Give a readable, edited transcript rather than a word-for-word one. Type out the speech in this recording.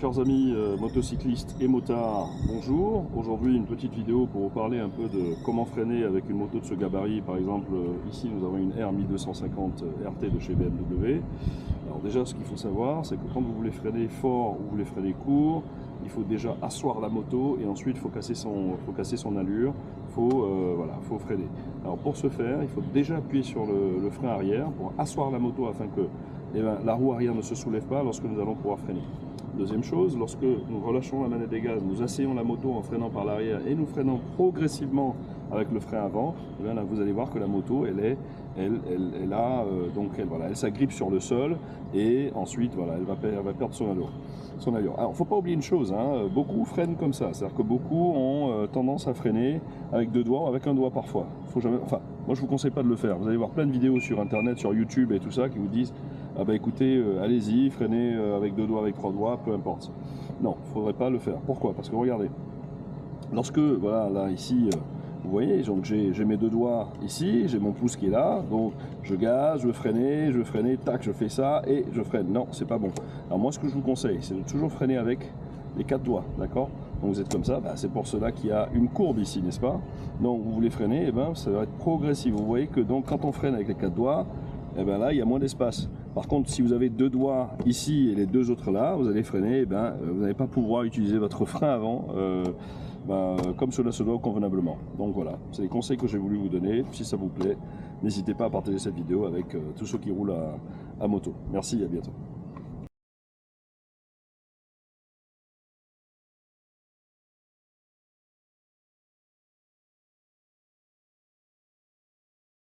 Chers amis motocyclistes et motards, bonjour. Aujourd'hui une petite vidéo pour vous parler un peu de comment freiner avec une moto de ce gabarit. Par exemple, ici nous avons une R1250 RT de chez BMW. Alors déjà, ce qu'il faut savoir, c'est que quand vous voulez freiner fort ou vous voulez freiner court, il faut déjà asseoir la moto et ensuite il faut casser son allure, faut freiner. Alors pour ce faire, il faut déjà appuyer sur le frein arrière pour asseoir la moto afin que la roue arrière ne se soulève pas lorsque nous allons pouvoir freiner. Deuxième chose, lorsque nous relâchons la manette des gaz, nous asseyons la moto en freinant par l'arrière et nous freinons progressivement avec le frein avant, et bien là vous allez voir que la moto elle s'agrippe sur le sol et ensuite voilà, elle va perdre son allure. Alors il ne faut pas oublier une chose, beaucoup freinent comme ça, c'est-à-dire que beaucoup ont tendance à freiner avec deux doigts ou avec un doigt parfois. Moi je ne vous conseille pas de le faire, vous allez voir plein de vidéos sur internet, sur YouTube et tout ça qui vous disent ah bah écoutez, allez-y, freinez avec deux doigts, avec trois doigts, peu importe. Non, il ne faudrait pas le faire. Pourquoi? Parce que regardez, lorsque, voilà, là, ici, vous voyez, donc j'ai mes deux doigts ici, j'ai mon pouce qui est là, donc je gaze, je veux freiner, tac, je fais ça et je freine. Non, c'est pas bon. Alors moi, ce que je vous conseille, c'est de toujours freiner avec les quatre doigts, d'accord? Donc vous êtes comme ça, c'est pour cela qu'il y a une courbe ici, n'est-ce pas? Donc vous voulez freiner, ça va être progressif. Vous voyez que donc quand on freine avec les quatre doigts, là, il y a moins d'espace. Par contre, si vous avez deux doigts ici et les deux autres là, vous allez freiner, vous n'allez pas pouvoir utiliser votre frein avant comme cela se doit convenablement. Donc voilà, c'est les conseils que j'ai voulu vous donner. Si ça vous plaît, n'hésitez pas à partager cette vidéo avec tous ceux qui roulent à moto. Merci et à bientôt.